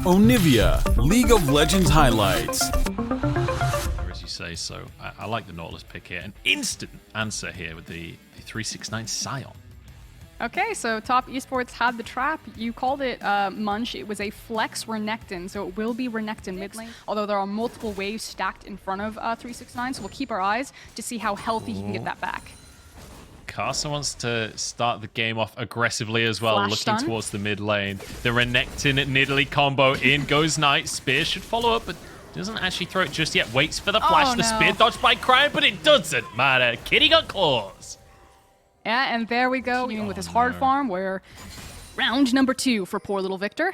Onivia, League of Legends highlights. As you say, so I like the Nautilus pick here. An instant answer here with the 369 Scion. Okay, so Top Esports had the trap. You called it Munch. It was a flex Renekton, so it will be Renekton mid lane, although there are multiple waves stacked in front of 369, so we'll keep our eyes to see how healthy he can get that back. Carson wants to start the game off aggressively as well, Flash looking stun. towards the mid lane. The Renekton Nidalee combo, in goes Knight. Spear should follow up, but doesn't actually throw it just yet. Waits for the flash. Oh, the no. spear dodged by Cryon, but it doesn't matter. Kitty got claws. Yeah, and there we go, even with his hard farm, where round number 2 for poor little Victor.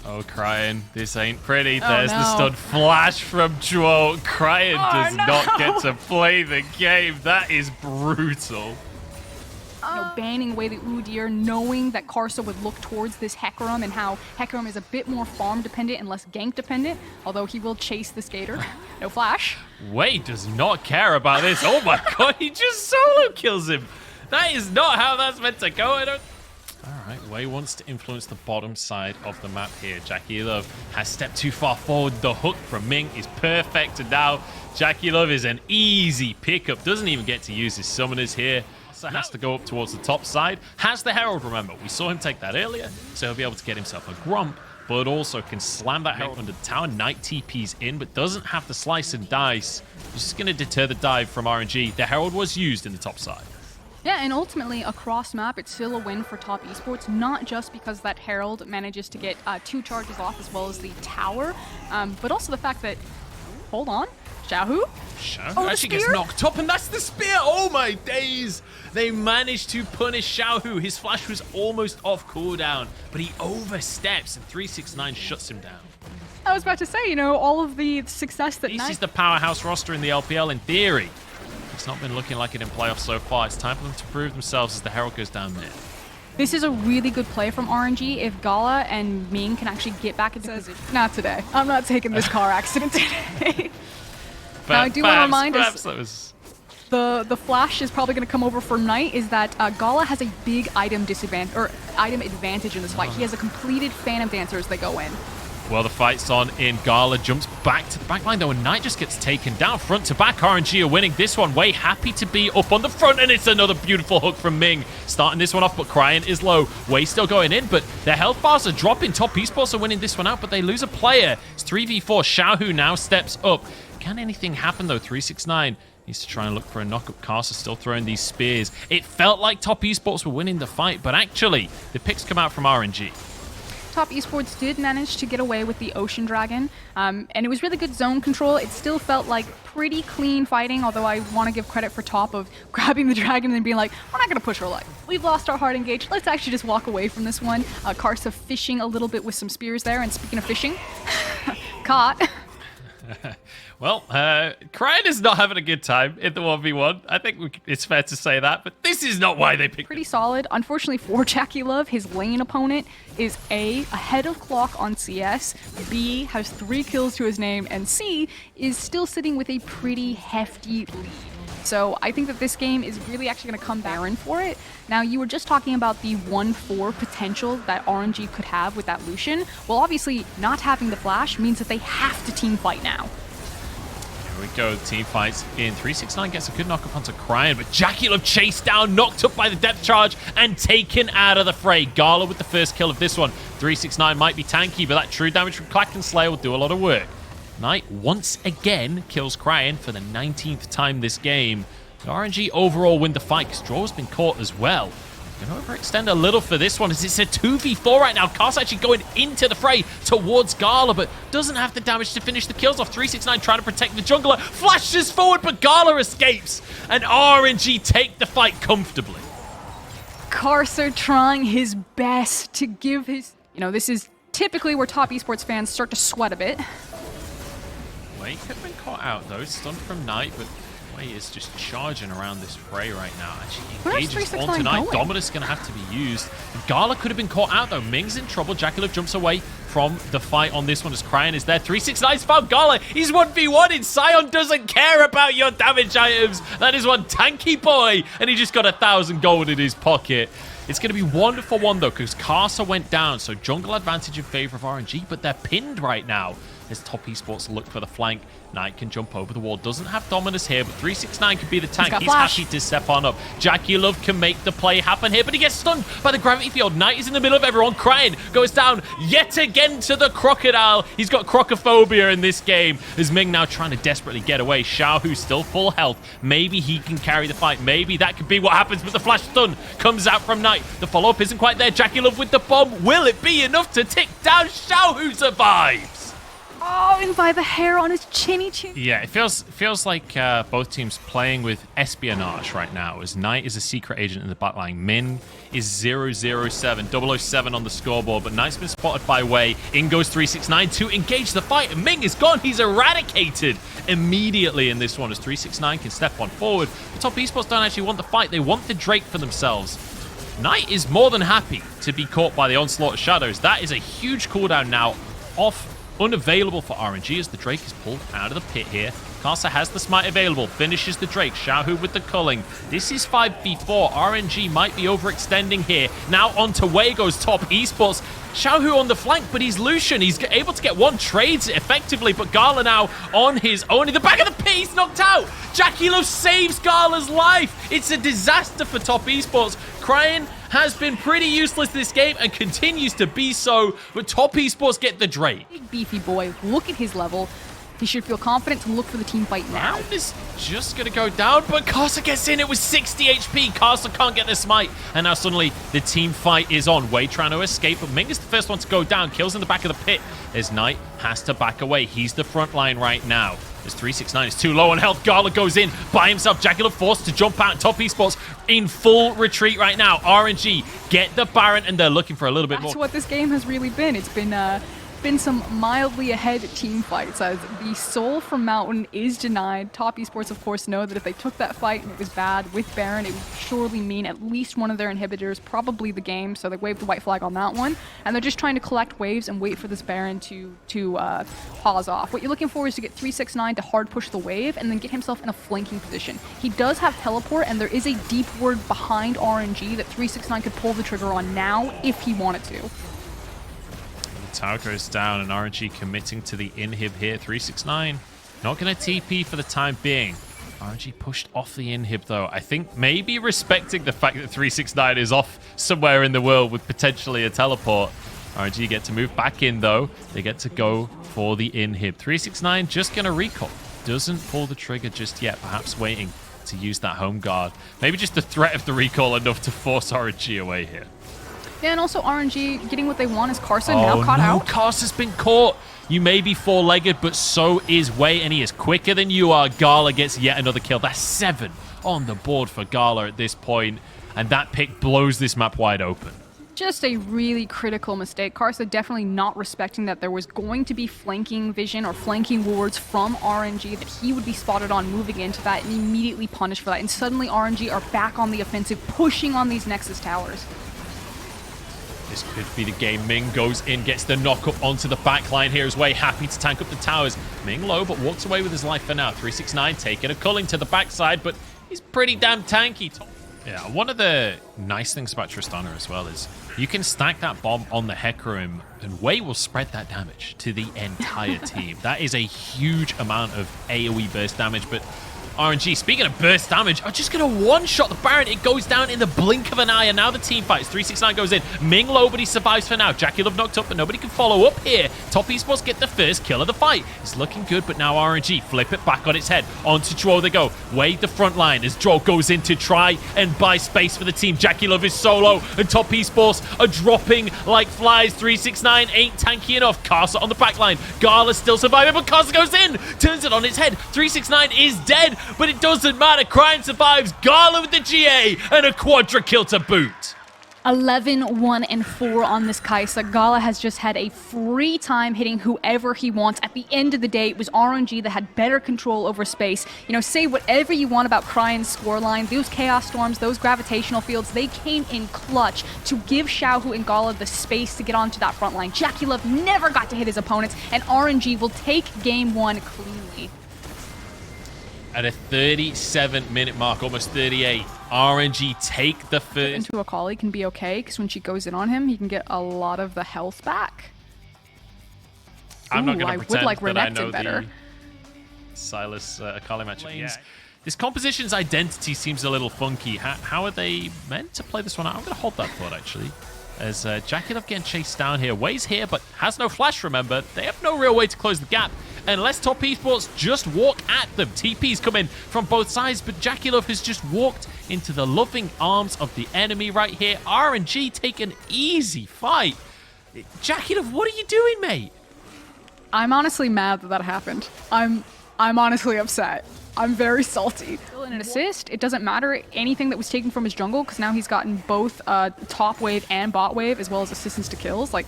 Oh, Cryon, this ain't pretty. Oh, There's the no. stun flash from Duo. Cryon does not get to play the game. That is brutal. You know, banning away the Udyr, knowing that Karsa would look towards this Hecarim and how Hecarim is a bit more farm dependent and less gank dependent, although he will chase the skater. No flash. Wei does not care about this. Oh my god, he just solo kills him. That is not how that's meant to go. Alright, Wei wants to influence the bottom side of the map here. Jackie Love has stepped too far forward. The hook from Ming is perfect. And now Jackie Love is an easy pickup. Doesn't even get to use his summoners here. So has to go up towards the top side. Has the Herald, remember. We saw him take that earlier. So he'll be able to get himself a Grump. But also can slam that Herald under the tower. Knight TP's in, but doesn't have the slice and dice. Which is going to deter the dive from RNG. The Herald was used in the top side. Yeah, and ultimately, across map, it's still a win for Top Esports, not just because that Herald manages to get 2 charges off as well as the tower, but also the fact that, hold on, Xiaohu? Xiaohu actually gets knocked up, and that's the spear! Oh my days! They managed to punish Xiaohu. His flash was almost off cooldown, but he oversteps, and 369 shuts him down. I was about to say, you know, all of the success that This Knight... is the powerhouse roster in the LPL in theory. It's not been looking like it in playoffs so far. It's time for them to prove themselves as the Herald goes down mid. This is a really good play from RNG if Gala and Ming can actually get back into position. Not today. I'm not taking this car accident today. Now, I do want to remind us, the flash is probably going to come over for Knight, is that Gala has a big item disadvantage, or item advantage in this fight. He has a completed Phantom Dancer as they go in. Well, the fight's on in. Gala jumps back to the back line, though, and Knight just gets taken down. Front to back, RNG are winning this one. Wei happy to be up on the front, and it's another beautiful hook from Ming. Starting this one off, but Cryon is low. Wei still going in, but their health bars are dropping. Top Esports are winning this one out, but they lose a player. It's 3v4. Xiaohu now steps up. Can anything happen, though? 369 needs to try and look for a knock-up. Carsa still throwing these spears. It felt like Top Esports were winning the fight, but actually, the picks come out from RNG. Top Esports did manage to get away with the Ocean Dragon, and it was really good zone control. It still felt like pretty clean fighting, although I want to give credit for Top of grabbing the dragon and being like, we're not going to push our luck. We've lost our hard engage. Let's actually just walk away from this one. Karsa fishing a little bit with some spears there, and speaking of fishing, caught. Well, Cryon is not having a good time in the 1v1. I think it's fair to say that, but this is not why they picked Pretty solid. Unfortunately for Jackie Love, his lane opponent is A, ahead of clock on CS, B, has 3 kills to his name, and C, is still sitting with a pretty hefty lead. So I think that this game is really actually going to come barren for it. Now, you were just talking about the 1-4 potential that RNG could have with that Lucian. Well, obviously, not having the flash means that they have to team fight now. Here we go, team fights in. 369 gets a good knock up onto Cryon, but Jackie Love chased down, knocked up by the depth charge, and taken out of the fray. Gala with the first kill of this one. 369 might be tanky, but that true damage from Clack and Slayer will do a lot of work. Knight once again kills Cryon for the 19th time this game. But RNG overall win the fight because Draw's been caught as well. Going to overextend a little for this one as it's a 2v4 right now. Car's actually going into the fray towards Gala, but doesn't have the damage to finish the kills off. 369 trying to protect the jungler. Flashes forward, but Gala escapes. And RNG take the fight comfortably. Karsa trying his best to give his... You know, this is typically where Top Esports fans start to sweat a bit. Wei could have been caught out, though. Stunned from Knight, but Wei is just charging around this fray right now. Actually engages onto Knight. Dominus going to have to be used. Gala could have been caught out, though. Ming's in trouble. Jackie Love jumps away from the fight on this one as Cryon is there. 369's found Gala. He's 1v1 in. Scion doesn't care about your damage items. That is one tanky boy. And he just got 1,000 gold in his pocket. It's going to be 1 for 1, though, because Karsa went down, so jungle advantage in favor of RNG, but they're pinned right now as Top Esports look for the flank. Knight can jump over the wall. Doesn't have Dominus here, but 369 could be the tank. He's happy to step on up. Jackie Love can make the play happen here, but he gets stunned by the gravity field. Knight is in the middle of everyone. Crying goes down yet again to the crocodile. He's got crocophobia in this game. As Ming now trying to desperately get away. Xiao, who's still full health. Maybe he can carry the fight. Maybe that could be what happens, but the flash stun comes out from Knight. The follow-up isn't quite there. Jackie Love with the bomb. Will it be enough to tick down Xiao, who survives? Oh, and by the hair on his chinny chin. Yeah, it feels like both teams playing with espionage right now, as Knight is a secret agent in the backline. Min is 007, 007 on the scoreboard, but Knight's been spotted by Wei. In goes 369 to engage the fight, and Ming is gone. He's eradicated immediately in this one, as 369 can step on forward. The Top Esports don't actually want the fight. They want the Drake for themselves. Knight is more than happy to be caught by the onslaught of shadows. That is a huge cooldown now off. Unavailable for RNG as the Drake is pulled out of the pit here. Karsa has the smite available, finishes the Drake. Xiaohu with the culling. This is 5v4. RNG might be overextending here. Now onto Wei goes Top Esports. Xiaohu on the flank, but he's Lucian. He's able to get one, trades effectively, but Gala now on his own. In the back of the pit, he's knocked out. Jackie Love saves Gala's life. It's a disaster for Top Esports. Crying has been pretty useless this game and continues to be so, but Top Esports get the Drake. Big beefy boy, look at his level. He should feel confident to look for the team fight now. Round is just going to go down, but Karsa gets in. It was 60 HP. Karsa can't get the smite. And now suddenly the team fight is on. Wei trying to escape, but Ming is the first one to go down. Kills in the back of the pit as Knight has to back away. He's the front line right now. As 369 is too low on health. Gala goes in by himself. Jackie Love forced to jump out. Top Esports in full retreat right now. RNG get the Baron, and they're looking for a little bit more. That's what this game has really been. It's been some mildly ahead team fights, as the soul from Mountain is denied. Top Esports, of course, know that if they took that fight and it was bad with Baron, it would surely mean at least one of their inhibitors, probably the game, so they waved the white flag on that one. And they're just trying to collect waves and wait for this Baron to pause off. What you're looking for is to get 369 to hard push the wave and then get himself in a flanking position. He does have teleport, and there is a deep ward behind RNG that 369 could pull the trigger on now if he wanted to. Tower goes down, and RNG committing to the inhib here. 369 not going to TP for the time being. RNG pushed off the inhib, though. I think maybe respecting the fact that 369 is off somewhere in the world with potentially a teleport. RNG get to move back in, though. They get to go for the inhib. 369 just going to recall. Doesn't pull the trigger just yet, perhaps waiting to use that home guard. Maybe just the threat of the recall enough to force RNG away here. Yeah, and also RNG getting what they want is Karsa now caught out. Karsa's been caught. You may be four-legged, but so is Wei, and he is quicker than you are. Gala gets yet another kill. That's 7 on the board for Gala at this point, and that pick blows this map wide open. Just a really critical mistake. Karsa definitely not respecting that there was going to be flanking vision or flanking wards from RNG, that he would be spotted on moving into that and immediately punished for that. And suddenly RNG are back on the offensive, pushing on these Nexus towers. This could be the game. Ming goes in, gets the knock up onto the back line here as Wei, happy to tank up the towers. Ming low, but walks away with his life for now. 369 taking a culling to the backside, but he's pretty damn tanky. Yeah, one of the nice things about Tristana as well is you can stack that bomb on the Hecarim, and Wei will spread that damage to the entire team. That is a huge amount of AoE burst damage, but RNG, speaking of burst damage, are just going to one-shot the Baron. It goes down in the blink of an eye, and now the team fights. 369 goes in. Ming low, but he survives for now. Jackie Love knocked up, but nobody can follow up here. Top Esports get the first kill of the fight. It's looking good, but now RNG flip it back on its head. Onto Droll they go. Wei the front line as Droll goes in to try and buy space for the team. Jackie Love is solo, and Top Esports are dropping like flies. 369 ain't tanky enough. Karsa on the back line. Gala's still surviving, but Karsa goes in. Turns it on its head. 369 is dead. But it doesn't matter. Crime survives. Gala with the GA and a quadra kill to boot. 11, 1, and 4 on this Kai'Sa. Gala has just had a free time hitting whoever he wants. At the end of the day, it was RNG that had better control over space. You know, say whatever you want about Cryan's scoreline. Those Chaos Storms, those gravitational fields, they came in clutch to give Xiaohu and Gala the space to get onto that front line. Jackie Love never got to hit his opponents, and RNG will take game 1 cleanly. At a 37-minute mark, almost 38, RNG take the first. Into a Akali can be okay, because when she goes in on him, he can get a lot of the health back. I'm not going to pretend like that I Renekton know better. the Silas Akali matchup. Yeah. This composition's identity seems a little funky. How are they meant to play this one out? I'm going to hold that thought, actually. As JackeyLove getting chased down here. Way's here, but has no flash, remember. They have no real way to close the gap. Unless Top Esports just walk at them. TP's come in from both sides, but JackeyLove has just walked into the loving arms of the enemy right here. RNG take an easy fight. JackeyLove, what are you doing, mate? I'm honestly mad that happened. I'm honestly upset. I'm very salty. Still in an assist, it doesn't matter anything that was taken from his jungle, because now he's gotten both top wave and bot wave, as well as assistance to kills. Like,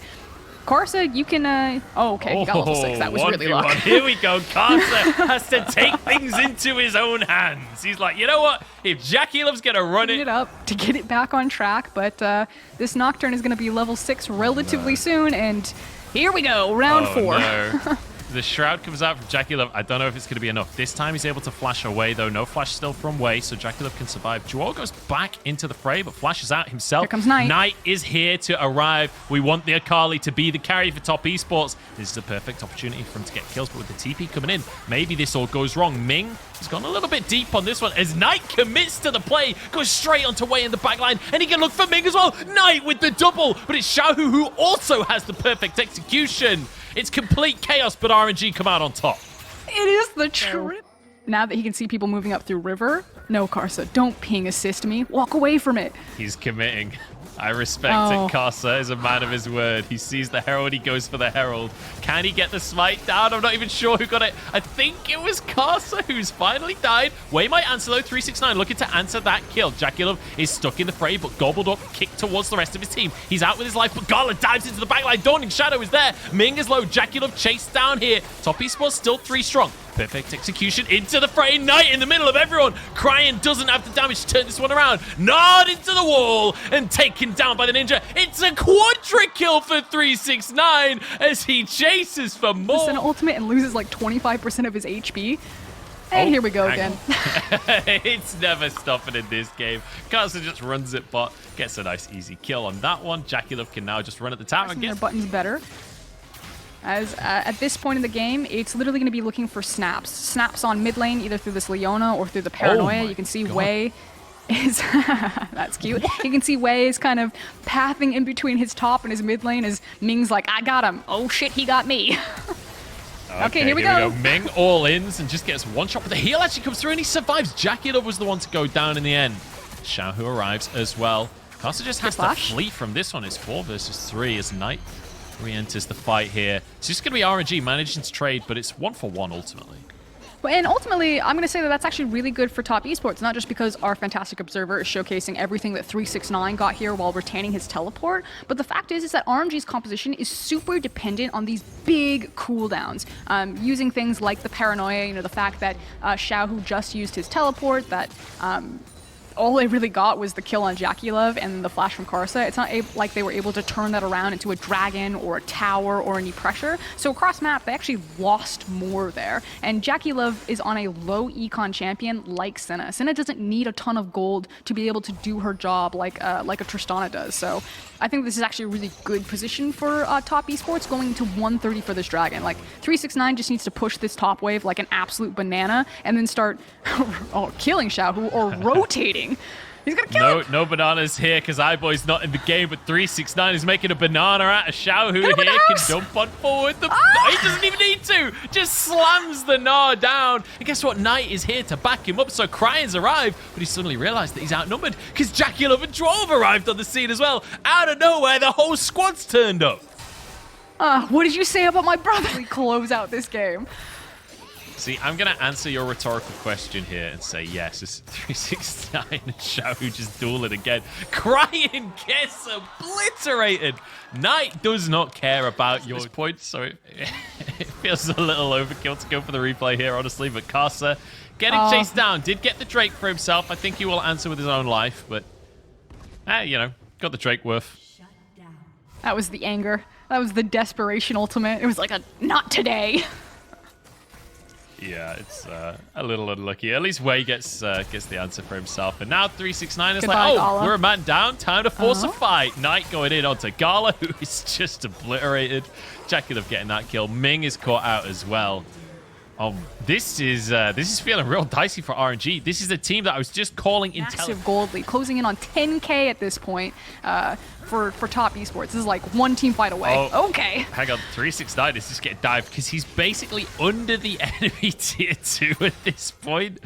Karsa, you can, oh, okay, he got level 6. That was really luck. Here we go. Karsa has to take things into his own hands. He's like, you know what? If JackeyLove's going to run it up to get it back on track, but this Nocturne is going to be level 6 relatively soon, and here we go, round 4. No. The Shroud comes out from JackeyLove. I don't know if it's going to be enough. This time he's able to flash away, though. No flash still from Way, so JackeyLove can survive. Juor goes back into the fray, but flashes out himself. Here comes Knight. Knight is here to arrive. We want the Akali to be the carry for Top Esports. This is a perfect opportunity for him to get kills, but with the TP coming in, maybe this all goes wrong. Ming has gone a little bit deep on this one as Knight commits to the play, goes straight onto Way in the backline, and he can look for Ming as well. Knight with the double, but it's Xiaohu who also has the perfect execution. It's complete chaos, but RNG come out on top. It is the truth. Now that he can see people moving up through river, no, Karsa, don't ping assist me. Walk away from it. He's committing. I respect it. Karsa is a man of his word. He sees the Herald, he goes for the Herald. Can he get the smite down? I'm not even sure who got it. I think it was Karsa who's finally died. Way might answer though. 369 looking to answer that kill. JackeyLove is stuck in the fray, but gobbled up, kicked towards the rest of his team. He's out with his life, but Gala dives into the backline. Dawning Shadow is there. Ming is low. JackeyLove chased down here. Top Esports still 3 strong. Perfect execution into the fray. Knight in the middle of everyone. Crying doesn't have the damage to turn this one around. Nod into the wall and taken down by the Ninja. It's a quadra kill for 369 as he chases for more. An ultimate and loses like 25% of his HP. And here we go again. It's never stopping in this game. Karsa just runs it, but gets a nice easy kill on that one. JackeyLove can now just run at the tower and get their buttons better. As at this point in the game, it's literally going to be looking for snaps. Snaps on mid lane, either through this Leona or through the Paranoia. You can see Way is... that's cute. You can see Way is kind of pathing in between his top and his mid lane as Ming's like, I got him. Oh shit, he got me. Okay, here we go. Ming all-ins and just gets one shot, but the heal actually comes through and he survives. JackeyLove was the one to go down in the end. Xiaohu arrives as well. Karsa just has to flee from this one. It's 4 versus 3 as Knight re-enters the fight here. It's just going to be RNG managing to trade, but it's 1-for-1 ultimately. And ultimately, I'm going to say that that's actually really good for Top Esports, not just because our fantastic observer is showcasing everything that 369 got here while retaining his teleport, but the fact is that RNG's composition is super dependent on these big cooldowns, using things like the Paranoia, you know, the fact that Xiaohu just used his teleport, that all they really got was the kill on JackeyLove and the flash from Karsa. It's not like they were able to turn that around into a dragon or a tower or any pressure. So across map, they actually lost more there. And JackeyLove is on a low econ champion like Senna. Senna doesn't need a ton of gold to be able to do her job like a Tristana does. So I think this is actually a really good position for Top Esports going to 130 for this dragon. Like 369 just needs to push this top wave like an absolute banana and then start killing Xiaohu or rotating. He's gonna kill him. No bananas here because iBoy's not in the game, but 369 is making a banana out of Xiaohu here. Can dump on forward. He doesn't even need to. Just slams the Gnar down. And guess what? Knight is here to back him up. So Cryan's arrived, but he suddenly realized that he's outnumbered because JackeyLove and Drove arrived on the scene as well. Out of nowhere, the whole squad's turned up. What did you say about my brother? We close out this game. See, I'm going to answer your rhetorical question here and say yes. It's 369 and Xiaohu just duel it again. Cryan gets obliterated. Knight does not care about your points, so it feels a little overkill to go for the replay here, honestly. But Karsa getting chased down. Did get the Drake for himself. I think he will answer with his own life, but, you know, got the Drake worth. That was the anger. That was the desperation ultimate. It was like a, not today. Yeah, it's a little unlucky. At least Wei gets the answer for himself. And now 369 is Goodbye, like, oh, Gala. we're a man down. Time to force a fight. Knight going in onto Gala, who is just obliterated. Jackie Love getting that kill. Ming is caught out as well. This is feeling real dicey for RNG. This is a team that I was just calling Massive gold lead, closing in on 10K at this point for top esports. This is like one team fight away. Okay. Hang on, 369 is just getting dived because he's basically under the enemy tier 2 at this point.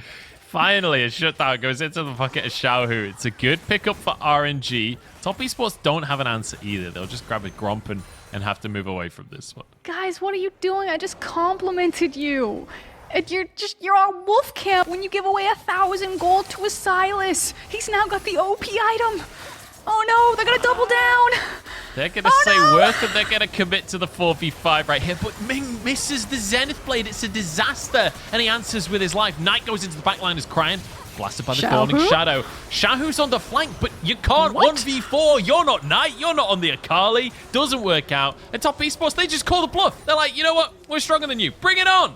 Finally, a shutdown goes into the pocket of Xiaohu. It's a good pickup for RNG. Top esports don't have an answer either. They'll just grab a Gromp and have to move away from this one. Guys, what are you doing? I just complimented you. And you're on wolf camp when you give away 1,000 gold to a Silas. He's now got the OP item. Oh no, they're gonna double down. They're gonna say worth it. They're gonna commit to the 4v5 right here. But Ming misses the Zenith Blade. It's a disaster. And he answers with his life. Knight goes into the backline as crying. Blasted by the Dawning Shadow. Xiaohu's on the flank, but you can't 1v4. You're not Knight. You're not on the Akali. Doesn't work out. And top esports, they just call the bluff. They're like, you know what? We're stronger than you. Bring it on.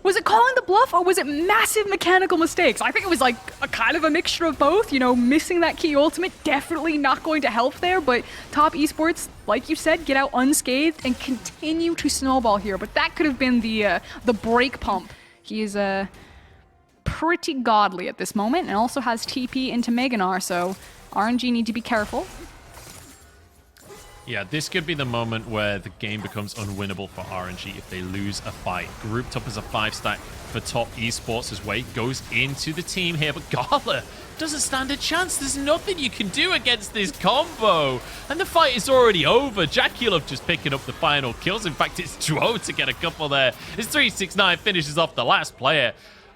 Was it calling the bluff or was it massive mechanical mistakes? I think it was like a kind of a mixture of both. You know, missing that key ultimate, definitely not going to help there. But top esports, like you said, get out unscathed and continue to snowball here. But that could have been the brake pump. He is pretty godly at this moment and also has TP into Meganar, so RNG need to be careful. Yeah, this could be the moment where the game becomes unwinnable for RNG if they lose a fight. Grouped up as a 5-stack for top esports as Wei goes into the team here, but Gala doesn't stand a chance. There's nothing you can do against this combo. And the fight is already over. Jackulov just picking up the final kills. In fact, it's Dro to get a couple there. It's 369 finishes off the last player.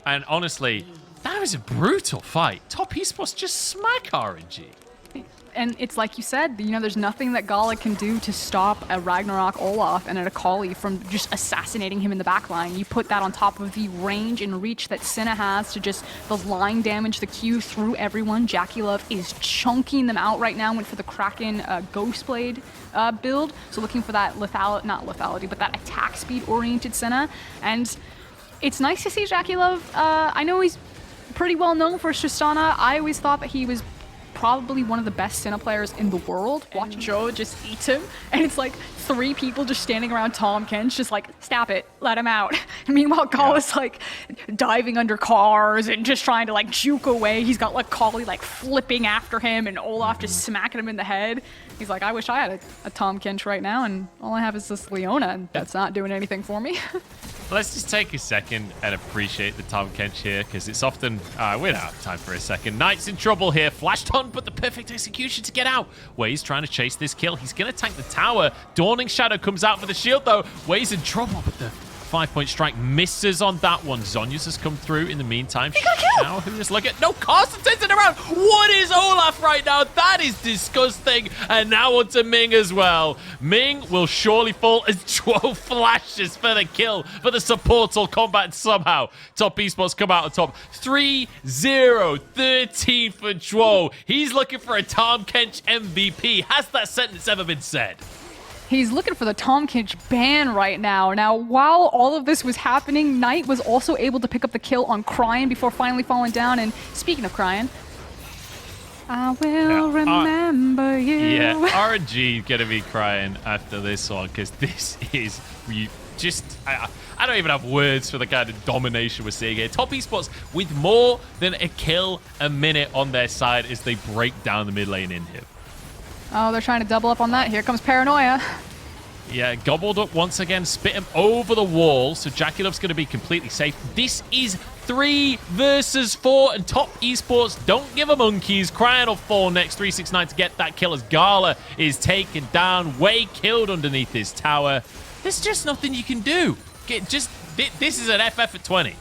And honestly, that was a brutal fight. Top esports just smack RNG. And it's like you said, you know, there's nothing that Gala can do to stop a Ragnarok Olaf and an Akali from just assassinating him in the backline. You put that on top of the range and reach that Senna has to just the line damage the Q through everyone. Jackulov is chunking them out right now. Went for the Kraken Ghostblade build. So looking for that not lethality, but that attack speed oriented Senna. And it's nice to see Jackulov. I know he's pretty well known for Tristana. I always thought that he was probably one of the best Senna players in the world. Watch Joe just eat him, and it's like 3 people just standing around Tom Kench just like, stop it, let him out. And meanwhile, Gala's like diving under cars and just trying to like juke away. He's got like Kali like flipping after him and Olaf just smacking him in the head. He's like, I wish I had a Tom Kench right now, and all I have is this Leona, and that's not doing anything for me. Let's just take a second and appreciate the Tom Kench here, because it's often... we don't have time for a second. Knight's in trouble here. Flashed on, but the perfect execution to get out. Wei's trying to chase this kill. He's going to tank the tower. Dawning Shadow comes out for the shield, though. Wei's in trouble, but the 5-point strike misses on that one. Zhonya's has come through in the meantime. Now, who is looking? No, Carsten's in around. What is Olaf right now? That is disgusting. And now onto Ming as well. Ming will surely fall as 12 flashes for the kill. But the supports will combat somehow. Top esports come out on top. 3-0, 13 for Dwo. He's looking for a Tom Kench MVP. Has that sentence ever been said? He's looking for the Tom Kench ban right now. Now, while all of this was happening, Knight was also able to pick up the kill on Cryan before finally falling down. And speaking of Cryan, I will remember you. Yeah, RNG gonna be crying after this one, because this is I don't even have words for the kind of domination we're seeing here. Top esports with more than a kill a minute on their side as they break down the mid lane in here. Oh, they're trying to double up on that. Here comes Paranoia. Yeah, gobbled up once again, spit him over the wall, so Jackulov's going to be completely safe. This is 3 versus 4, and top esports don't give a monkeys. Cryan will fall next, 369 to get that kill as Gala is taken down. Wei killed underneath his tower. There's just nothing you can do. This is an FF at 20.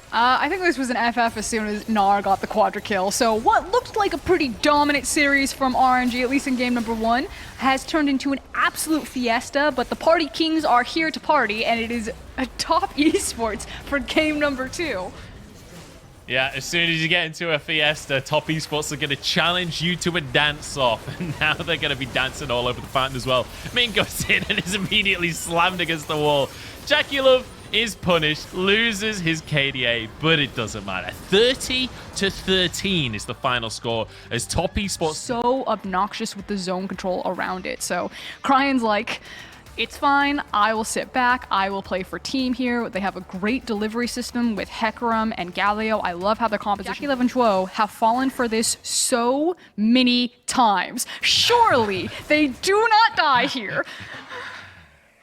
I think this was an FF as soon as Gnar got the quadra kill. So what looked like a pretty dominant series from RNG, at least in game number 1, has turned into an absolute fiesta, but the party kings are here to party, and it is a top esports for game number 2. Yeah, as soon as you get into a fiesta, top esports are going to challenge you to a dance-off. And now they're going to be dancing all over the fountain as well. Ming goes in and is immediately slammed against the wall. Jackulov is punished, loses his KDA, but it doesn't matter. 30-13 is the final score as Top Esports... So obnoxious with the zone control around it. So Cryan's like, it's fine, I will sit back, I will play for team here. They have a great delivery system with Hecarim and Galio. I love how their composition. Jackie and Joe have fallen for this so many times. Surely they do not die here.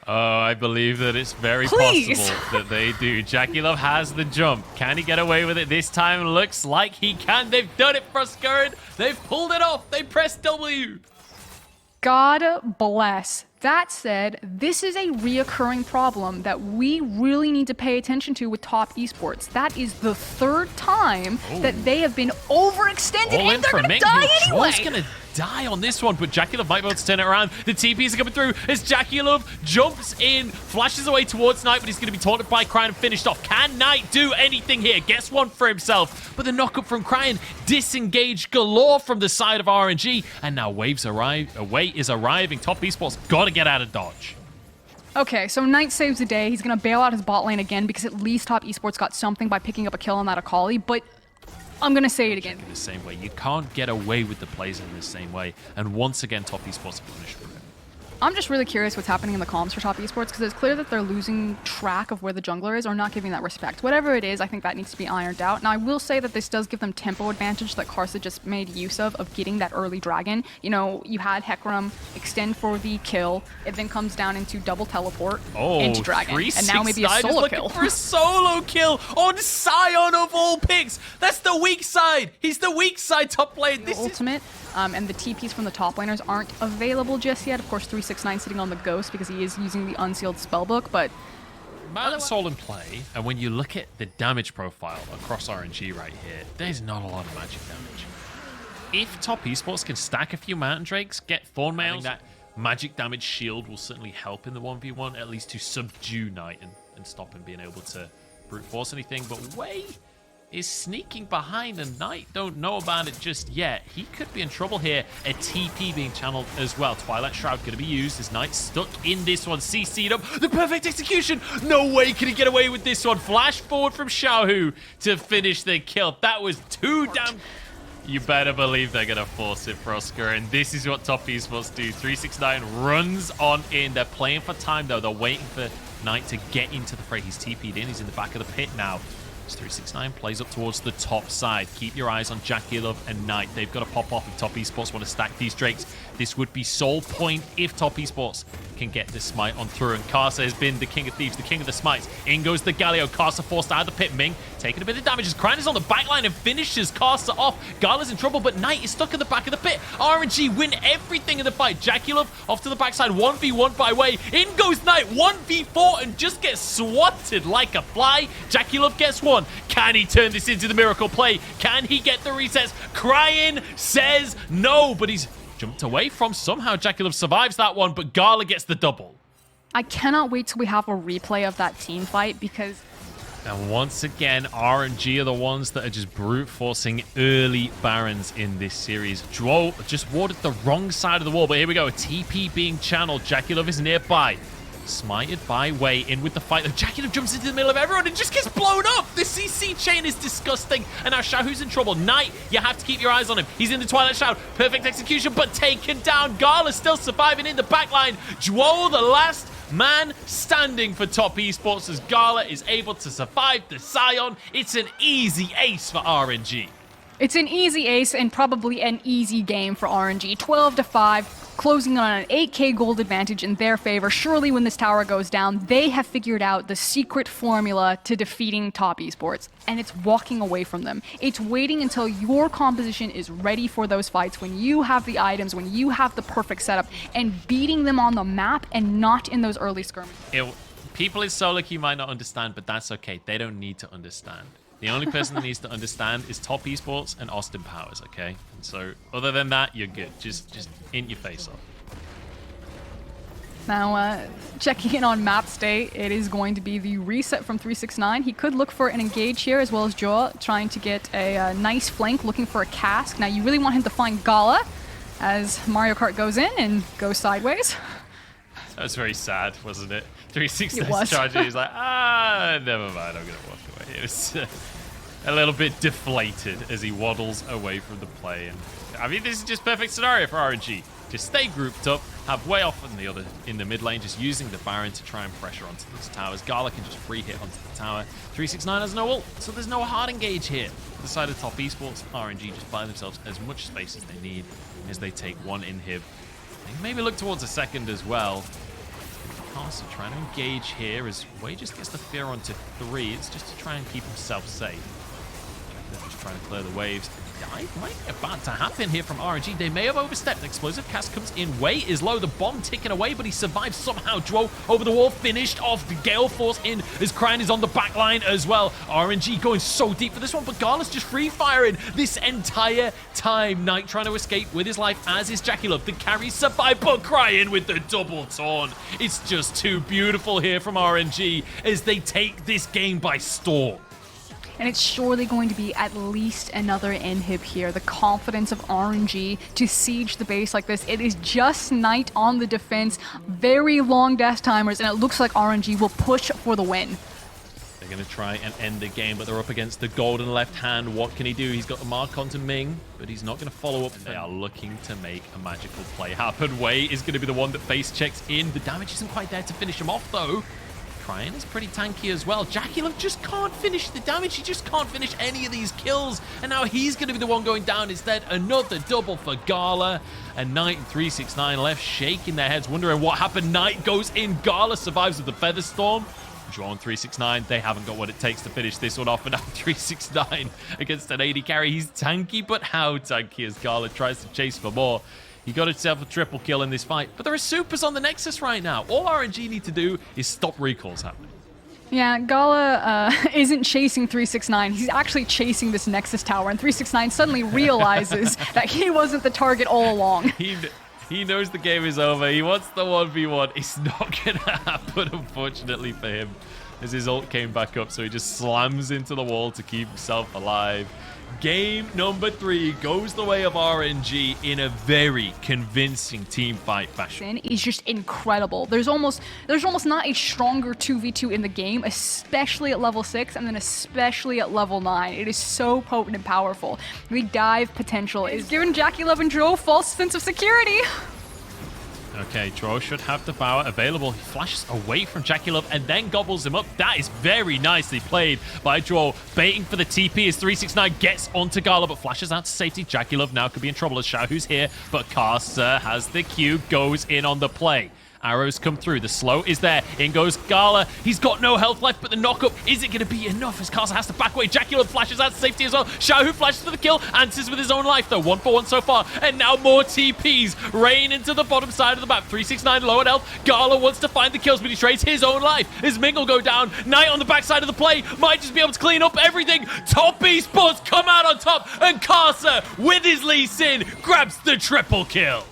Oh, I believe that it's very Please. possible that they do. Jackie Love has the jump. Can he get away with it this time? Looks like he can. They've done it, Froskurin. They've pulled it off. They pressed W. God bless. That said, this is a reoccurring problem that we really need to pay attention to with Top Esports. That is the third time that they have been overextended All in and they're for going to Ming. die anyway. Joel's going to die on this one, but Jackie Love might be able to turn it around. The TPs are coming through as Jackie Love jumps in, flashes away towards Knight, but he's going to be taunted by Cryan and finished off. Can Knight do anything here? Gets one for himself, but the knock-up from Cryan, disengaged galore from the side of RNG, and now Waves arrive. A Way is arriving. Top Esports got to get out of dodge. Okay, so Knight saves the day. He's going to bail out his bot lane again because at least Top Esports got something by picking up a kill on that Akali, but I'm going to say it again. In the same way. You can't get away with the plays in the same way, and once again, Top Esports are punished for it. I'm just really curious what's happening in the comms for Top Esports because it's clear that they're losing track of where the jungler is or not giving that respect. Whatever it is, I think that needs to be ironed out. Now, I will say that this does give them tempo advantage that Karsa just made use of getting that early dragon. You know, you had Hecarim extend for the kill. It then comes down into double teleport into dragon. And now maybe a solo kill. For a solo kill on Sion of all picks. That's the weak side. He's the weak side top lane. This ultimate. And the TPs from the top laners aren't available just yet. Of course, 369 sitting on the Ghost because he is using the unsealed spellbook, but... Mountain Soul in play, and when you look at the damage profile across RNG right here, there's not a lot of magic damage. If Top Esports can stack a few Mountain Drakes, get Thornmails, that magic damage shield will certainly help in the 1v1, at least to subdue Knight and stop him being able to brute force anything, but Way is sneaking behind, and Knight don't know about it just yet. He could be in trouble here. A TP being channeled as well. Twilight Shroud going to be used as Knight stuck in this one. CC'd up. The perfect execution. No way can he get away with this one. Flash forward from Xiaohu to finish the kill. That was too damn... You better believe they're going to force it, Frosker, and this is what Top Esports do. 369 runs on in. They're playing for time, though. They're waiting for Knight to get into the fray. He's TP'd in. He's in the back of the pit now. 369 plays up towards the top side. Keep your eyes on Jackie Love and Knight. They've got to pop off if Top Esports want to stack these Drakes. This would be sole point if Top Esports can get this smite on through. And Karsa has been the king of thieves, the king of the smites. In goes the Galio. Karsa forced out of the pit. Ming taking a bit of damage as Cryan is on the backline and finishes Karsa off. Gala's in trouble, but Knight is stuck in the back of the pit. RNG win everything in the fight. Jackie Love off to the backside. 1v1 by Way. In goes Knight. 1v4 and just gets swatted like a fly. Jackie Love gets one. Can he turn this into the miracle play? Can he get the resets? Cryan says no, but he's jumped away from. Somehow Jackie Love survives that one, but Gala gets the double. I cannot wait till we have a replay of that team fight because... And once again, RNG are the ones that are just brute forcing early Barons in this series. Droll just warded the wrong side of the wall, but here we go. A TP being channeled. Jackie Love is nearby. Smited by Way in with the fight. Jackie Love jumps into the middle of everyone and just gets blown up. The CC chain is disgusting. And now Xiaohu's in trouble. Knight, you have to keep your eyes on him. He's in the Twilight Shroud. Perfect execution, but taken down. Gala's still surviving in the backline. Juo, the last man standing for Top Esports as Gala is able to survive the Sion. It's an easy ace for RNG. It's an easy ace and probably an easy game for RNG. 12-5. Closing on an 8k gold advantage in their favor. Surely when this tower goes down, they have figured out the secret formula to defeating Top Esports, and it's walking away from them. It's waiting until your composition is ready for those fights, when you have the items, when you have the perfect setup, and beating them on the map and not in those early skirmishes. People in solo queue might not understand, but that's okay. They don't need to understand. The only person that needs to understand is Top Esports and Austin Powers, okay? And so, other than that, you're good. Just in your face off. Now, checking in on map state, it is going to be the reset from 369. He could look for an engage here, as well as Joa trying to get a nice flank, looking for a cask. Now, you really want him to find Gala, as Mario Kart goes in and goes sideways. That was very sad, wasn't it? It 369 was. charging. He's like, never mind. I'm going to walk away. It was a little bit deflated as he waddles away from the play. And I mean, this is just perfect scenario for RNG. Just stay grouped up, have way off in the mid lane, just using the Baron to try and pressure onto these towers. Gala can just free hit onto the tower. 369 has no ult, so there's no hard engage here. The side of top esports, RNG just buy themselves as much space as they need as they take one inhib. They maybe look towards a second as well. Carson trying to engage here as Way just gets the fear onto 3. It's just to try and keep himself safe. They're just trying to clear the waves. Dive might be about to happen here from RNG. They may have overstepped. Explosive cast comes in. Way is low. The bomb ticking away, but he survives somehow. Dro over the wall, finished off. The Gale Force in as Cryan is on the back line as well. RNG going so deep for this one, but Gala's just free firing this entire time. Knight trying to escape with his life, as is Jackie Love. The carry survive, but Cryan with the double taunt. It's just too beautiful here from RNG as they take this game by storm. And it's surely going to be at least another inhib here. The confidence of RNG to siege the base like this. It is just Knight on the defense. Very long dash timers, and it looks like RNG will push for the win. They're going to try and end the game, but they're up against the golden left hand. What can he do? He's got the mark onto Ming, but he's not going to follow up. They are looking to make a magical play happen. Way is going to be the one that face checks in. The damage isn't quite there to finish him off, though. Cryan is pretty tanky as well. Jackie Love just can't finish the damage. He just can't finish any of these kills. And now he's going to be the one going down instead. Another double for Gala. And Knight and 369 left shaking their heads, wondering what happened. Knight goes in. Gala survives with the Feather Storm. Drawn 369. They haven't got what it takes to finish this one off. And now 369 against an 80 carry. He's tanky, but how tanky as Gala tries to chase for more. He got himself a triple kill in this fight, but there are supers on the Nexus right now. All RNG need to do is stop recalls happening. Yeah, Gala isn't chasing 369. He's actually chasing this Nexus tower, and 369 suddenly realizes that he wasn't the target all along. He knows the game is over. He wants the 1v1. It's not going to happen, unfortunately for him, as his ult came back up, so he just slams into the wall to keep himself alive. Game number 3 goes the way of RNG in a very convincing team fight fashion. Is just incredible. There's almost not a stronger 2v2 in the game, especially at level 6 and then especially at level 9. It is so potent and powerful. The dive potential is giving Jackie Love and Dro false sense of security. Okay, Dro should have the power available. He flashes away from Jackie Love and then gobbles him up. That is very nicely played by Dro. Baiting for the TP as 369 gets onto Gala, but flashes out to safety. Jackie Love now could be in trouble as Xiaohu's here, but Carcer has the Q, goes in on the play. Arrows come through. The slow is there. In goes Gala. He's got no health left, but the knockup, is it going to be enough as Carcer has to back away? Jackie Love flashes out to safety as well. Xiaohu flashes for the kill. Answers with his own life, though. 1-for-1 so far. And now more TPs rain into the bottom side of the map. 369 low on health. Gala wants to find the kills, but he trades his own life. His Ming will go down. Knight on the backside of the play might just be able to clean up everything. Top Esports come out on top, and Carcer, with his Lee Sin, grabs the triple kill.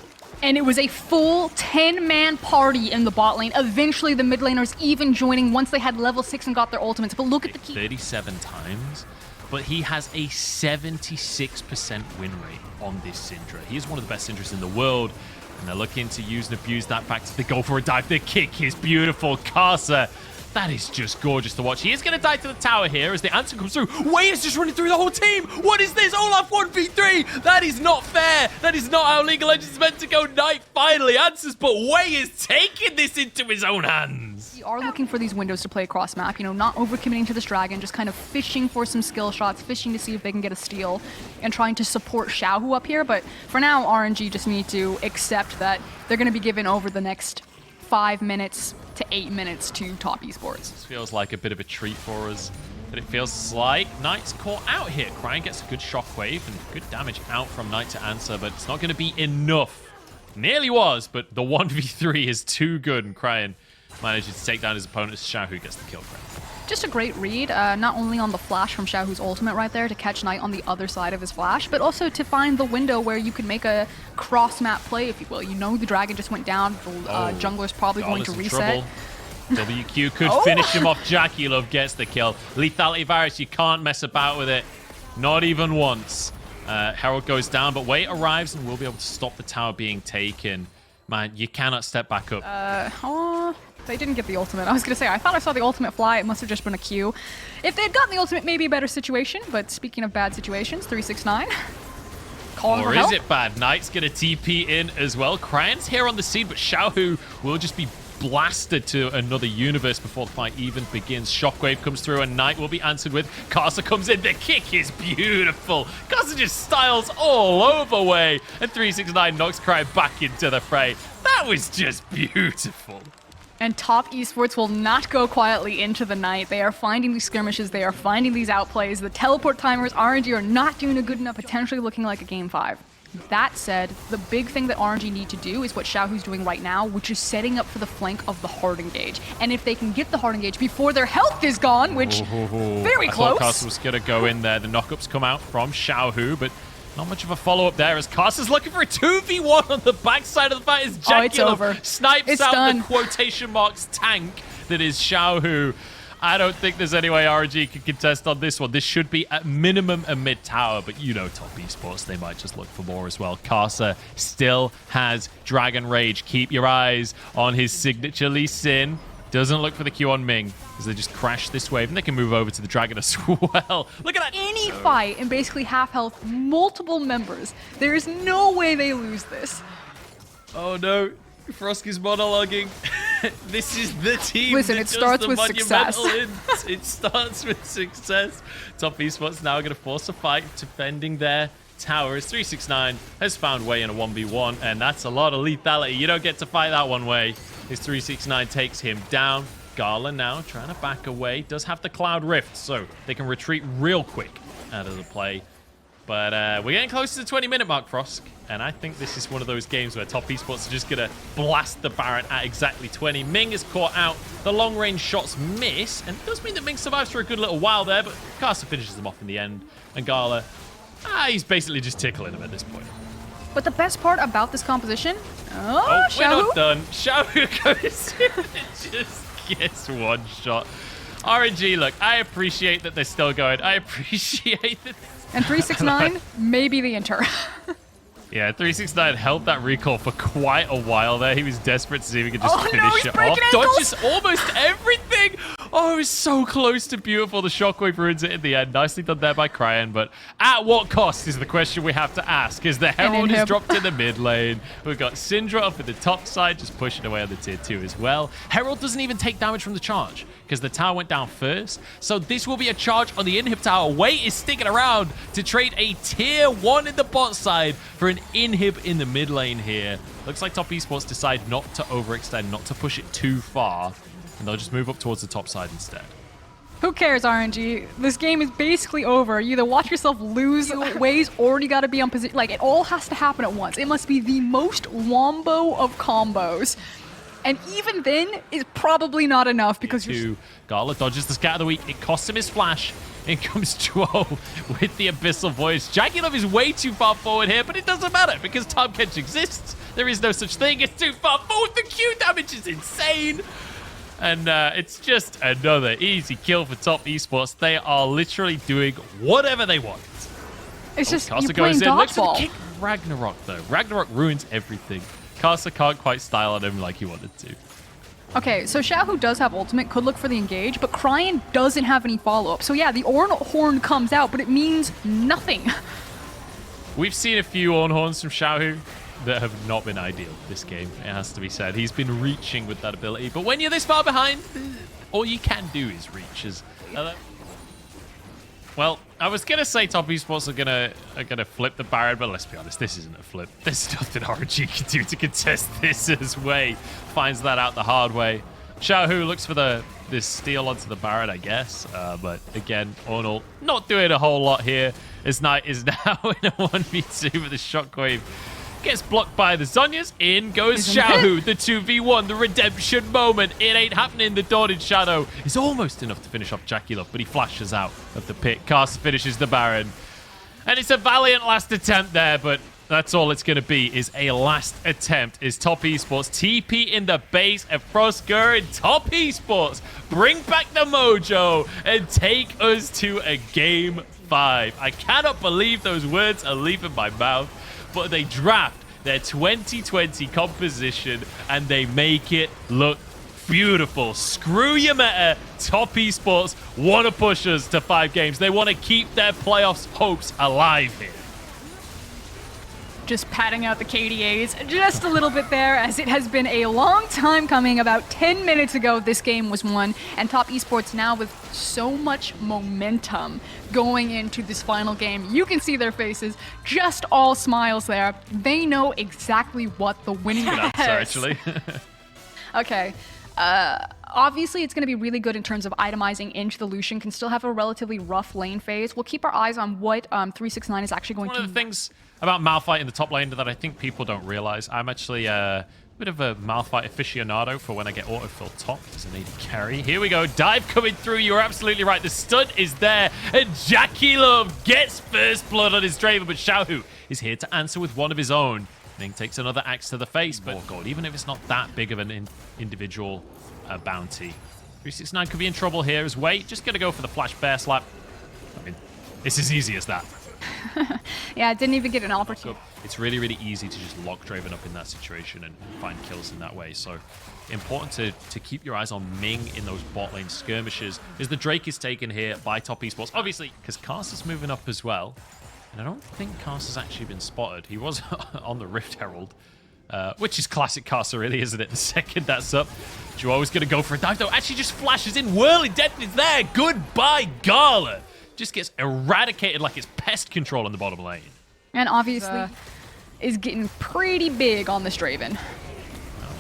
And it was a full 10-man party in the bot lane. Eventually, the mid laners even joining once they had level 6 and got their ultimates. But look at the key. 37 times, but he has a 76% win rate on this Syndra. He is one of the best Syndras in the world, and they're looking to use and abuse that fact. They go for a dive. The kick is beautiful. Carcer, that is just gorgeous to watch. He is going to die to the tower here as the answer comes through. Way is just running through the whole team. What is this? Olaf 1v3. That is not fair. That is not how League of Legends is meant to go. Knight finally answers, but Way is taking this into his own hands. We are looking for these windows to play across map, you know, not overcommitting to this dragon, just kind of fishing for some skill shots, fishing to see if they can get a steal, and trying to support Xiaohu up here. But for now, RNG just need to accept that they're going to be given over the next 5 minutes to 8 minutes to top esports. This feels like a bit of a treat for us, but it feels like Knight's caught out here. Cryan gets a good shockwave and good damage out from Knight to answer, but it's not going to be enough. Nearly was, but the 1v3 is too good, and Cryan manages to take down his opponent as Xiaohu gets the kill. Just a great read, not only on the flash from Xiaohu's ultimate right there to catch Knight on the other side of his flash, but also to find the window where you could make a cross-map play, if you will. You know the dragon just went down, the jungler's probably going to reset. WQ could finish him off. Jackie Love gets the kill. Lethality Virus, you can't mess about with it. Not even once. Herald goes down, but Way arrives and will be able to stop the tower being taken. Man, you cannot step back up. Oh, they didn't get the ultimate. I was going to say, I thought I saw the ultimate fly. It must have just been a Q. If they had gotten the ultimate, maybe a better situation. But speaking of bad situations, 369. Calling Or for is help. it bad? Knight's going to TP in as well. Cryan's here on the scene, but Xiaohu will just be blasted to another universe before the fight even begins. Shockwave comes through and Knight will be answered with. Karsa comes in. The kick is beautiful. Karsa just styles all over way. And 369 knocks Cryan back into the fray. That was just beautiful. And Top Esports will not go quietly into the night. They are finding these skirmishes. They are finding these outplays. The teleport timers, RNG, are not doing a good enough, potentially looking like a Game 5. That said, the big thing that RNG need to do is what Xiaohu's doing right now, which is setting up for the flank of the hard engage. And if they can get the hard engage before their health is gone, which very close. I thought Karsa was going to go in there. The knockups come out from Xiaohu, but not much of a follow-up there as Karsa's looking for a 2v1 on the backside of the fight as it's over. snipes It's out done. the quotation marks tank that is Xiaohu. I don't think there's any way RNG can contest on this one. This should be at minimum a mid-tower, but you know Top Esports, they might just look for more as well. Karsa still has Dragon Rage. Keep your eyes on his signature Lee Sin. Doesn't look for the Q on Ming as they just crash this wave, and they can move over to the Dragon as well. Look at that. Any fight in basically half health, multiple members, there is no way they lose this. Oh no, Frosk is monologuing. This is the team. Listen, that it does starts the with success. monumental hits. It starts with success. Top Esports now going to force a fight defending their tower as 369 has found way in a 1v1, and that's a lot of lethality. You don't get to fight that one way. His 369 takes him down. Gala now trying to back away. Does have the Cloud Rift, so they can retreat real quick out of the play. But we're getting close to the 20-minute mark, Frosk. And I think this is one of those games where Top Esports are just going to blast the Baron at exactly 20. Ming is caught out. The long-range shots miss. And it does mean that Ming survives for a good little while there. But Karsa finishes them off in the end. And Gala, he's basically just tickling him at this point. But the best part about this composition... Oh, we're Xiaohu? not done. Xiaohu goes in and just gets one shot. RNG, look, I appreciate that they're still going. I appreciate that. And 369, maybe the Inter. Yeah, 369 held that recall for quite a while there. He was desperate to see if he could just Oh, no, finish he's it off. breaking ankles! Dodges almost everything. Oh, it was so close to beautiful. The Shockwave ruins it in the end. Nicely done there by Cryan, but at what cost is the question we have to ask. As the Herald is dropped in the mid lane. We've got Syndra up at the top side, just pushing away on the tier 2 as well. Herald doesn't even take damage from the charge because the tower went down first. So this will be a charge on the inhib tower. Wait is sticking around to trade a tier 1 in the bot side for an inhib in the mid lane here. Looks like Top Esports decide not to overextend, not to push it too far, and they'll just move up towards the top side instead. Who cares, RNG? This game is basically over. You either watch yourself lose ways or you gotta be on position. Like, it all has to happen at once. It must be the most wombo of combos. And even then, is probably not enough because you're... Gala dodges the Scat of the Week. It costs him his flash. In comes Duo with the Abyssal Voice. Jagulov is way too far forward here, but it doesn't matter because Tom Kench exists. There is no such thing. It's too far forward. The Q damage is insane. And it's just another easy kill for Top Esports. They are literally doing whatever they want. It's just, Karsa you're playing goes in. Looks for the dodgeball. kick. Ragnarok, though. Ragnarok ruins everything. Karsa can't quite style on him like he wanted to. Okay, so Xiaohu does have ultimate, could look for the engage, but Cryan doesn't have any follow-up. So yeah, the Ornn Horn comes out, but it means nothing. We've seen a few Ornn Horns from Xiaohu that have not been ideal this game, it has to be said. He's been reaching with that ability, but when you're this far behind, all you can do is reach. Well, I was gonna say Top Esports are gonna flip the Baron, but let's be honest, this isn't a flip. There's nothing RNG can do to contest this as Wei finds that out the hard way. Xiaohu looks for this steal onto the Baron, I guess, but again, Ornn not doing a whole lot here. As Knight is now in a 1v2 with a Shockwave. Gets blocked by the Zhonya's. In goes Xiaohu, the 2v1, the redemption moment. It ain't happening. The Dawn in Shadow is almost enough to finish off Jackie but he flashes out of the pit. Karsa finishes the Baron. And it's a valiant last attempt there, but that's all it's going to be, is a last attempt. Is Top Esports TP in the base of Frosker and Top Esports bring back the mojo and take us to a game 5. I cannot believe those words are leaving my mouth. But they draft their 2020 composition, and they make it look beautiful. Screw your meta. Top Esports want to push us to 5 games. They want to keep their playoffs hopes alive here. Just patting out the KDAs just a little bit there, as it has been a long time coming. About 10 minutes ago, this game was won, and Top Esports now with so much momentum going into this final game. You can see their faces, just all smiles there. They know exactly what the winning Good answer, actually. Okay. Obviously, it's going to be really good in terms of itemizing into the Lucian. Can still have a relatively rough lane phase. We'll keep our eyes on what 369 is actually going to do. One of the things about Malphite in the top lane that I think people don't realize, I'm actually a bit of a Malphite aficionado for when I get autofill top as an AD carry. Here we go. Dive coming through. You're absolutely right. The stunt is there. And Jackie Love gets first blood on his Draven, but Xiaohu is here to answer with one of his own. Ning takes another axe to the face, but more gold, even if it's not that big of an individual bounty. 369 could be in trouble here as Wei just going to go for the flash bear slap. I mean, it's as easy as that. Yeah, didn't even get an opportunity. It's really, really easy to just lock Draven up in that situation and find kills in that way. So important to keep your eyes on Ming in those bot lane skirmishes, as the Drake is taken here by Top Esports. Obviously, because Caster's moving up as well. And I don't think Caster's actually been spotted. He was on the Rift Herald, which is classic Caster, really, isn't it? The second that's up, Joao is going to go for a dive, though. Actually just flashes in. Whirling Death is there. Goodbye, Gala. Just gets eradicated like it's pest control in the bottom lane. And obviously is getting pretty big on this Draven.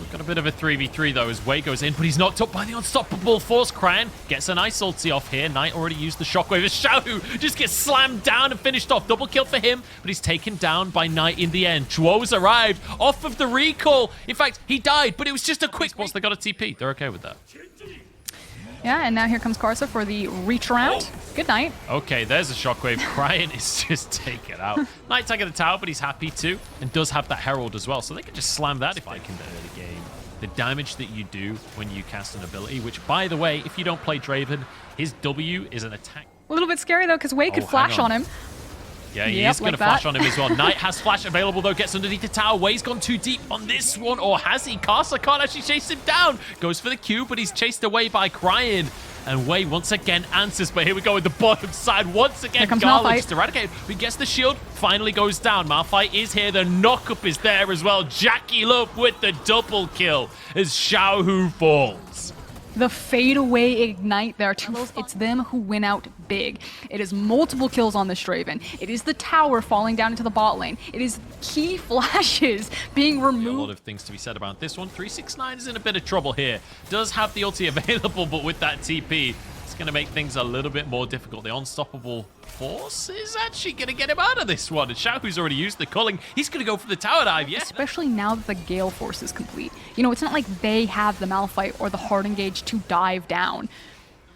We've got a bit of a 3v3 though as Wei goes in, but he's knocked up by the unstoppable force. Krayan gets a nice ulti off here. Knight already used the shockwave. As Xiaohu just gets slammed down and finished off. Double kill for him, but he's taken down by Knight in the end. Chuo's arrived off of the recall. In fact, he died, but it was just a quick... Once they got a TP, they're okay with that. Yeah, and now here comes Karsa for the reach around. Good night. Okay, there's a shockwave. Krayan is just taken out. Knight tagging the tower, but he's happy to, and does have that Herald as well, so they can just slam that if I can in the early game. The damage that you do when you cast an ability, which, by the way, if you don't play Draven, his W is an attack. A little bit scary, though, because Wei could flash on him. Yeah, he is going to flash on him as well. Knight has flash available, though. Gets underneath the tower. Wei's gone too deep on this one, or has he? Karsa can't actually chase him down. Goes for the Q, but he's chased away by Krayan. And Wei once again answers, but here we go with the bottom side. Once again, Gala just eradicated. He gets the shield, finally goes down. Malphite is here. The knock-up is there as well. Jackie Love with the double kill as Xiaohu falls. The fadeaway ignite there. It's them who win out big. It is multiple kills on this Draven. It is the tower falling down into the bot lane. It is key flashes being removed. A lot of things to be said about this one. 369 is in a bit of trouble here. Does have the ulti available, but with that TP, it's going to make things a little bit more difficult. The unstoppable force is actually going to get him out of this one. And Xiaohu's already used the culling. He's going to go for the tower dive, yeah? Especially now that the Gale Force is complete. You know, it's not like they have the Malphite or the Hard Engage to dive down.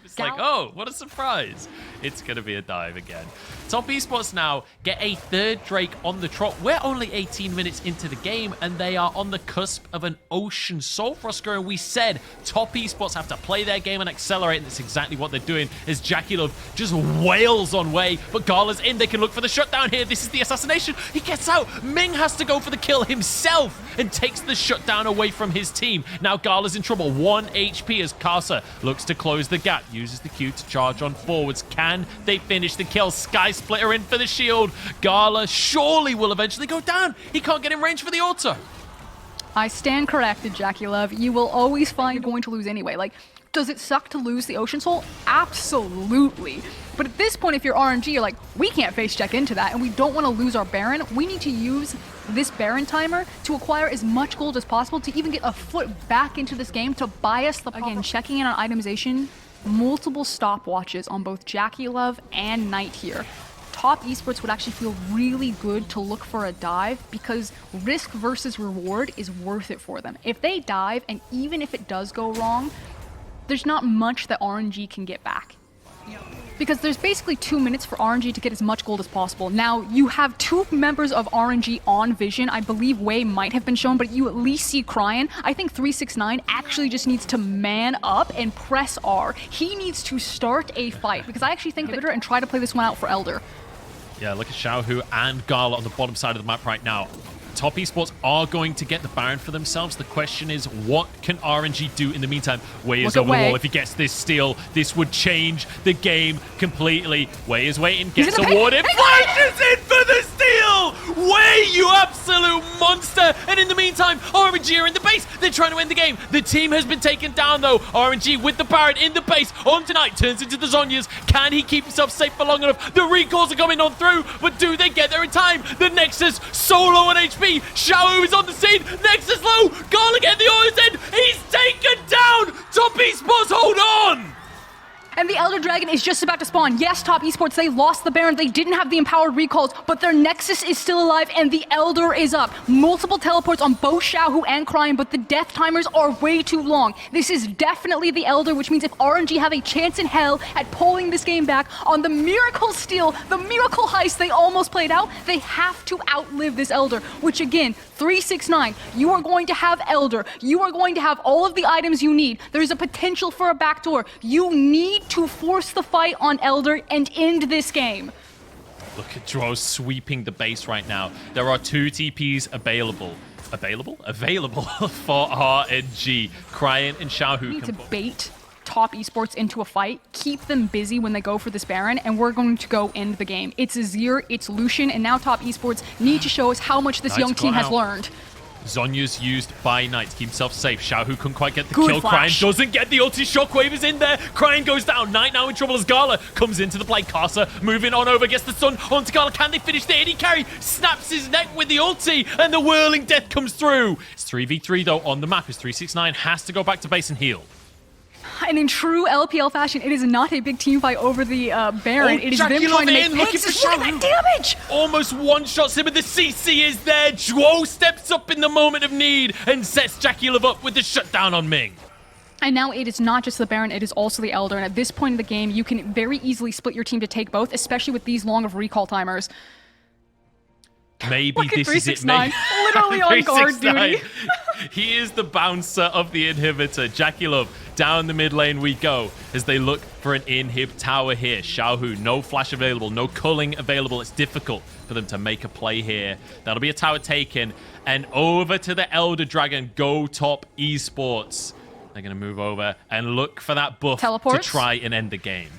It's like, oh, what a surprise. It's going to be a dive again. Top Esports now get a third Drake on the trot. We're only 18 minutes into the game, and they are on the cusp of an Ocean Soul Frosker. And we said Top Esports have to play their game and accelerate, and that's exactly what they're doing as Jackie Love just wails on Wei. But Gala's in. They can look for the shutdown here. This is the assassination. He gets out. Ming has to go for the kill himself and takes the shutdown away from his team. Now Gala's in trouble. 1 HP as Karsa looks to close the gap. Uses the Q to charge on forwards. Can they finish the kill? Sky Splitter in for the shield. Gala surely will eventually go down. He can't get in range for the auto. I stand corrected, Jackie Love. You will always find you're going to lose anyway. Like, does it suck to lose the Ocean Soul? Absolutely. But at this point, if you're RNG, you're like, we can't face check into that, and we don't want to lose our Baron. We need to use this Baron timer to acquire as much gold as possible to even get a foot back into this game to buy us the proper. Again, checking in on itemization, multiple stopwatches on both Jackie Love and Knight here. Top Esports would actually feel really good to look for a dive because risk versus reward is worth it for them. If they dive, and even if it does go wrong, there's not much that RNG can get back. Because there's basically 2 minutes for RNG to get as much gold as possible. Now, you have 2 members of RNG on Vision. I believe Wei might have been shown, but you at least see Krayan. I think 369 actually just needs to man up and press R. He needs to start a fight, because I actually think that and try to play this one out for Elder. Yeah, look at Xiaohu and Gala on the bottom side of the map right now. Top Esports are going to get the Baron for themselves. The question is, what can RNG do in the meantime? Wei is over the wall. If he gets this steal, this would change the game completely. Wei is waiting, gets awarded. Flashes in for the steal! Wei, you absolute monster! And in the meantime, RNG are in the base. They're trying to end the game. The team has been taken down, though. RNG with the Baron in the base. On tonight, turns into the Zhonyas. Can he keep himself safe for long enough? The recalls are coming on through, but do they get there in time? The Nexus solo on HP. Xiao is on the scene. Nexus low. Gala getting the orders in. He's taken down. Top Esports, hold on. And the Elder Dragon is just about to spawn. Yes, Top Esports, they lost the Baron. They didn't have the empowered recalls, but their Nexus is still alive, and the Elder is up. Multiple teleports on both Xiaohu and Cryan, but the death timers are way too long. This is definitely the Elder, which means if RNG have a chance in hell at pulling this game back on the miracle steal, the miracle heist they almost played out, they have to outlive this Elder, which again, 369, you are going to have Elder. You are going to have all of the items you need. There's a potential for a backdoor. You need to force the fight on Elder and end this game. Look at Drow sweeping the base right now. There are 2 TPs available. Available for RNG. Cryan and Xiaohu We need to bait Top Esports into a fight, keep them busy when they go for this Baron, and we're going to go end the game. It's Azir, it's Lucian, and now Top Esports need to show us how much this young team has learned. Zonya's used by Knight to keep himself safe. Xiaohu couldn't quite get the kill. Flash. Cryan doesn't get the ulti. Shockwave is in there. Cryan goes down. Knight now in trouble as Gala comes into the play. Casa moving on over, gets the stun onto Gala. Can they finish the AD carry? Snaps his neck with the ulti, and the whirling death comes through. It's 3v3 though on the map as 369 has to go back to base and heal. And in true LPL fashion, it is not a big team fight over the Baron. It is them trying to make hits. Look at that damage! Almost one-shots him, but the CC is there. Zhuo steps up in the moment of need and sets Jackie Love up with the shutdown on Ming. And now it is not just the Baron, it is also the Elder. And at this point in the game, you can very easily split your team to take both, especially with these long of recall timers. Maybe this is it, mate. Literally on guard duty. He is the bouncer of the inhibitor. Jackie Love, down the mid lane we go as they look for an inhib tower here. Xiaohu, no flash available, no culling available. It's difficult for them to make a play here. That'll be a tower taken. And over to the Elder Dragon, go Top Esports. They're going to move over and look for that buff to try and end the game.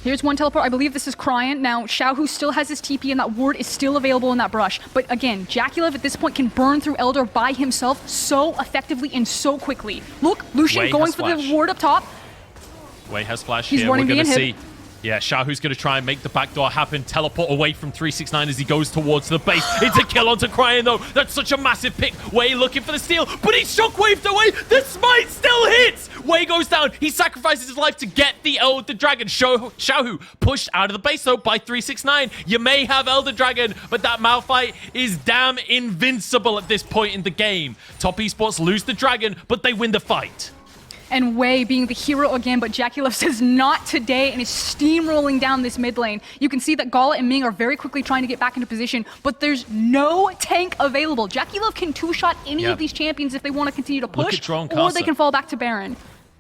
Here's one teleport. I believe this is Cryan. Now, Xiaohu still has his TP, and that ward is still available in that brush. But again, Jackie Love at this point can burn through Elder by himself so effectively and so quickly. Look, Lucian going for the ward up top. Wei has flash here. We're going to see. Yeah, Xiaohu's going to try and make the backdoor happen. Teleport away from 369 as he goes towards the base. It's a kill onto Cryan, though. That's such a massive pick. Wei looking for the steal, but he's shockwaved away. The smite still hits. Wei goes down. He sacrifices his life to get the Elder Dragon. Xiaohu pushed out of the base, though, by 369. You may have Elder Dragon, but that Malphite is damn invincible at this point in the game. Top Esports lose the Dragon, but they win the fight. And Wei being the hero again, but Jackie Love says not today and is steamrolling down this mid lane. You can see that Gala and Ming are very quickly trying to get back into position, but there's no tank available. Jackie Love can two-shot any of these champions if they want to continue to push, or they can fall back to Baron.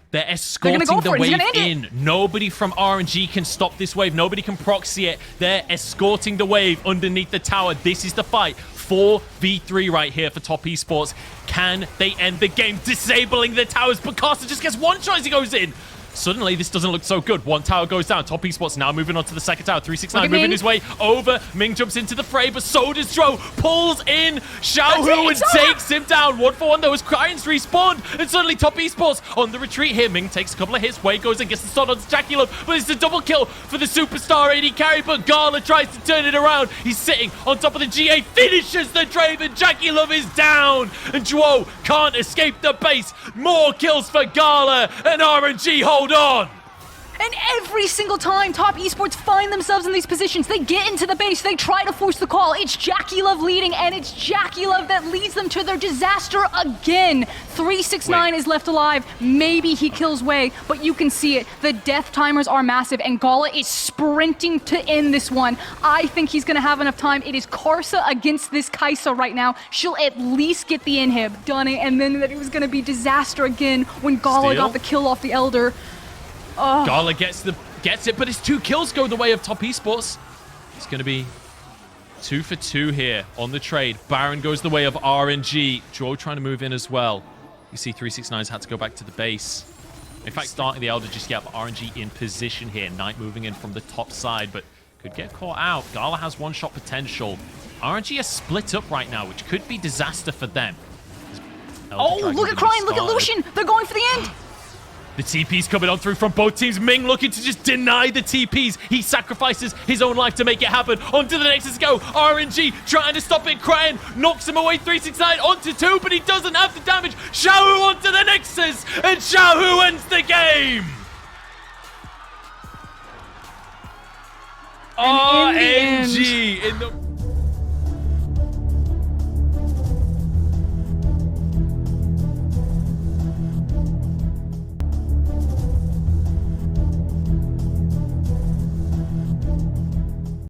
They're escorting the wave in. Nobody from RNG can stop this wave. Nobody can proxy it. They're escorting the wave underneath the tower. This is the fight. 4v3 right here for Top Esports. Can they end the game disabling the towers? But Carson just gets one shot as he goes in. Suddenly, this doesn't look so good. One tower goes down. Top Esports now moving on to the second tower. 369 moving his way over. Ming jumps into the fray, but so does Dro. Pulls in Xiaohu and takes him down. 1-for-1 though as Cryan's respawned. And suddenly Top Esports on the retreat here. Ming takes a couple of hits. Wei goes and gets the stun on Jackie Love. But it's a double kill for the superstar AD carry. But Gala tries to turn it around. He's sitting on top of the GA. Finishes the Draven. Jackie Love is down. And Zhuo can't escape the base. More kills for Gala. And RNG hold on. And every single time Top Esports find themselves in these positions, they get into the base, they try to force the call. It's Jackie Love leading, and it's Jackie Love that leads them to their disaster again. 369 is left alive. Maybe he kills Wei, but you can see it. The death timers are massive, and Gala is sprinting to end this one. I think he's going to have enough time. It is Karsa against this Kaisa right now. She'll at least get the inhib done, and then that it was going to be disaster again when Gala got the kill off the Elder. Oh. Gala gets it, but his 2 kills go the way of Top Esports. It's going to be 2 for 2 here on the trade. Baron goes the way of RNG. Joe trying to move in as well. You see 369's had to go back to the base. In fact, starting the Elder just get RNG in position here. Knight moving in from the top side, but could get caught out. Gala has one-shot potential. RNG are split up right now, which could be disaster for them. Oh, look at Cryin, look at Lucian. They're going for the end. The TP's coming on through from both teams. Ming looking to just deny the TPs. He sacrifices his own life to make it happen. Onto the Nexus go. RNG trying to stop it. Cryin knocks him away. 369 onto 2, but he doesn't have the damage. Xiaohu onto the Nexus, and Xiaohu ends the game. RNG in the